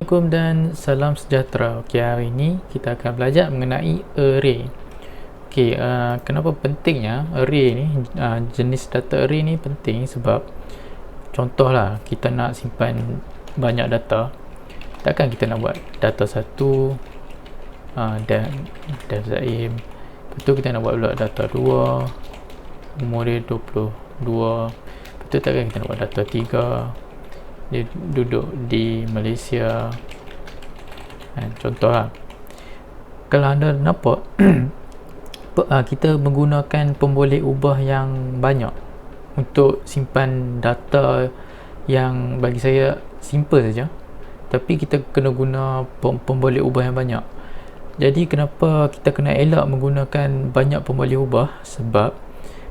Assalamualaikum dan salam sejahtera. Okey, hari ini kita akan belajar mengenai array. Okey, kenapa pentingnya array ni, jenis data array ni penting sebab contohlah kita nak simpan banyak data. Takkan kita nak buat data satu dan zaim. Lepas tu kita nak buat pula data 2, umur dia 22. Lepas tu takkan kita nak buat data 3, dia duduk di Malaysia. Contoh lah, kalau anda nampak kita menggunakan pemboleh ubah yang banyak untuk simpan data yang bagi saya simple saja, tapi kita kena guna pemboleh ubah yang banyak. Jadi kenapa kita kena elak menggunakan banyak pemboleh ubah? Sebab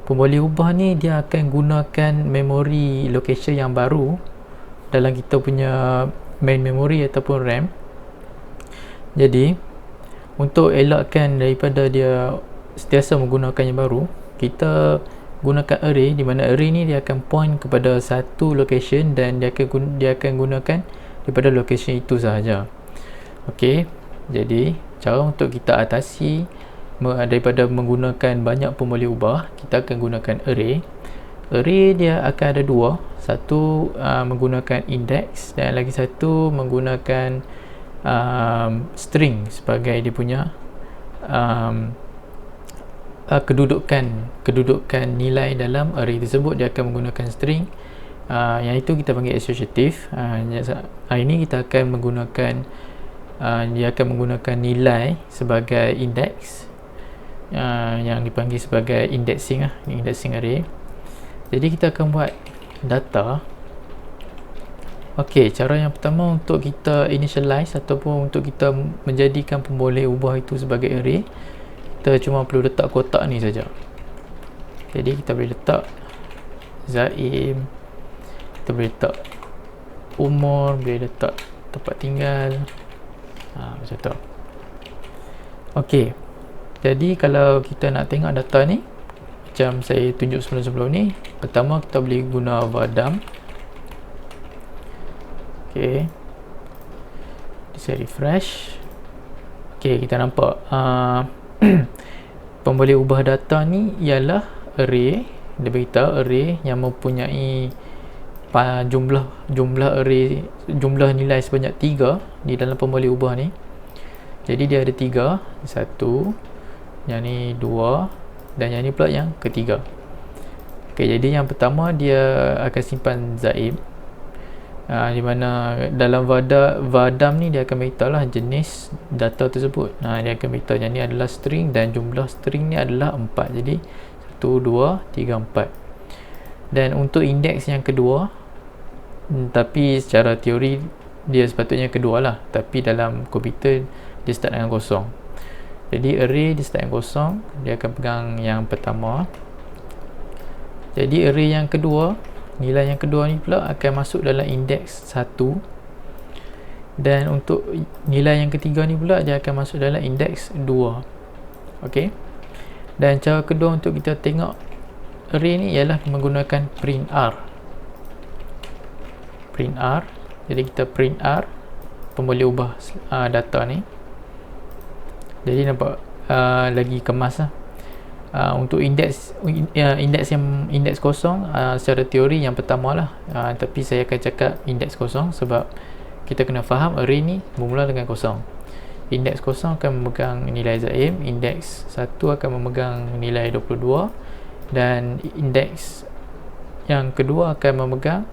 pemboleh ubah ni dia akan gunakan memori location yang baru dalam kita punya main memory ataupun RAM. Jadi untuk elakkan daripada dia sentiasa menggunakan yang baru, kita gunakan array, di mana array ni dia akan point kepada satu location dan dia akan gunakan daripada location itu sahaja. Okey, jadi cara untuk kita atasi daripada menggunakan banyak pemboleh ubah, kita akan gunakan array. Array dia akan ada dua, satu menggunakan index dan lagi satu menggunakan string sebagai dia punya kedudukan nilai dalam array tersebut. Dia akan menggunakan string, yang itu kita panggil associative. Hari ini kita akan menggunakan dia akan menggunakan nilai sebagai index, yang dipanggil sebagai indexing array. Jadi kita akan buat data. Okey, cara yang pertama untuk kita initialize ataupun untuk kita menjadikan pemboleh ubah itu sebagai array, kita cuma perlu letak kotak ni saja. Jadi kita boleh letak zaim, kita boleh letak umur, boleh letak tempat tinggal, macam tu. Okey, jadi kalau kita nak tengok data ni macam saya tunjuk sebelum-sebelum ni, pertama kita boleh guna vadam. Okey, saya refresh. Okey, kita nampak pemboleh ubah data ni ialah array. Dia beritahu array yang mempunyai jumlah nilai sebanyak 3 di dalam pemboleh ubah ni. Jadi dia ada 3, satu, yang ni 2 dan yang ni pula yang ketiga. Okey, jadi yang pertama dia akan simpan zaim, di mana dalam vadam ni dia akan beritahu lah jenis data tersebut. Dia akan beritahu yang ni adalah string dan jumlah string ni adalah 4. Jadi 1, 2, 3, 4. Dan untuk indeks yang kedua, tapi secara teori dia sepatutnya kedua lah, tapi dalam komputer dia start dengan kosong. Jadi array dia start dengan kosong, dia akan pegang yang pertama. Jadi array yang kedua, nilai yang kedua ni pula akan masuk dalam indeks 1. Dan untuk nilai yang ketiga ni pula dia akan masuk dalam indeks 2. Okey. Dan cara kedua untuk kita tengok array ni ialah menggunakan print R. Print R. Jadi kita print R, pemboleh ubah data ni. Jadi nampak lagi kemas lah. Untuk indeks kosong, secara teori yang pertama lah, tapi saya akan cakap indeks kosong sebab kita kena faham array ni bermula dengan kosong. Indeks kosong akan memegang nilai zaim, indeks 1 akan memegang nilai 22 dan indeks yang kedua akan memegang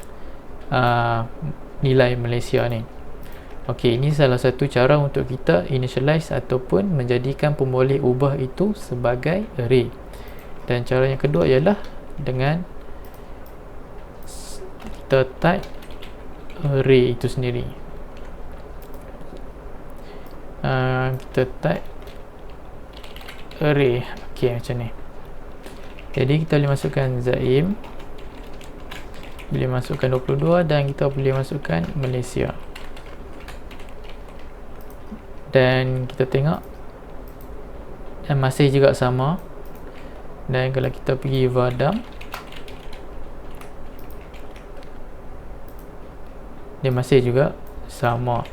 nilai Malaysia ni. Okey, ini salah satu cara untuk kita initialize ataupun menjadikan pemboleh ubah itu sebagai array. Dan cara yang kedua ialah dengan kita type array itu sendiri. Kita type array. Okey, macam ni. Jadi kita boleh masukkan zaim, boleh masukkan 22 dan kita boleh masukkan Malaysia. Dan kita tengok dan masih juga sama. Dan kalau kita pergi vadam, dia masih juga sama.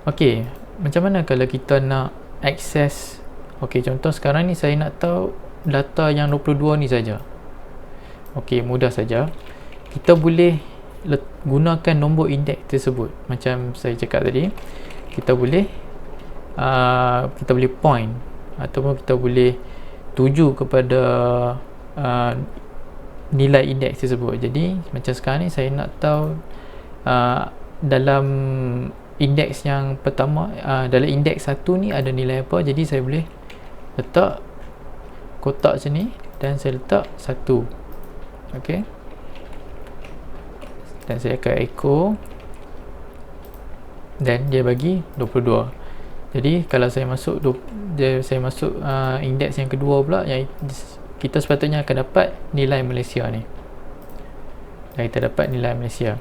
Okey, macam mana kalau kita nak akses? Okey, contoh sekarang ni saya nak tahu data yang 22 ni saja. Okey, mudah saja. Kita boleh gunakan nombor indeks tersebut. Macam saya cakap tadi, kita boleh point ataupun kita boleh tuju kepada nilai indeks tersebut. Jadi macam sekarang ni saya nak tahu dalam indeks yang pertama, dalam indeks 1 ni ada nilai apa. Jadi saya boleh letak kotak sini dan saya letak 1. Okey, dan saya akan echo dan dia bagi 22. Jadi kalau saya masuk indeks yang kedua pula, yang kita sepatutnya akan dapat nilai Malaysia ni. Dan kita dapat nilai Malaysia.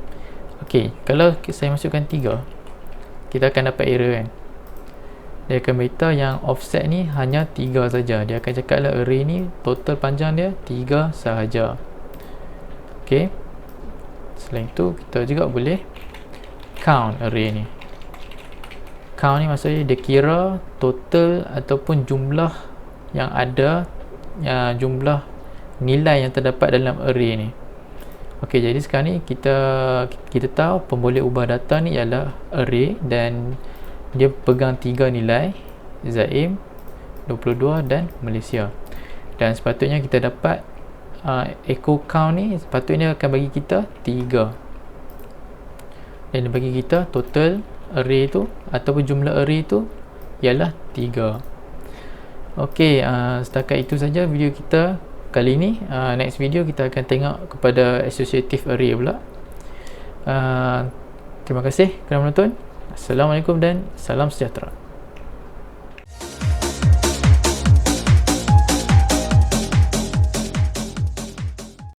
Okey, kalau saya masukkan 3, kita akan dapat error kan. Dia akan beritahu yang offset ni hanya 3 saja. Dia akan cakap lah array ni total panjang dia 3 sahaja. Okey, selain tu kita juga boleh count array ni. Count ni maksudnya dia kira total ataupun jumlah yang ada, jumlah nilai yang terdapat dalam array ni. Okey, jadi sekarang ni kita tahu pemboleh ubah data ni ialah array dan dia pegang 3 nilai, Zaim, 22 dan Malaysia. Dan sepatutnya kita dapat echo count ni sepatutnya akan bagi kita 3. Dan dia bagi kita total array tu ataupun jumlah array tu ialah 3. Okey, setakat itu saja video kita kali ni. Next video kita akan tengok kepada associative array pula. Terima kasih kerana menonton. Assalamualaikum dan salam sejahtera.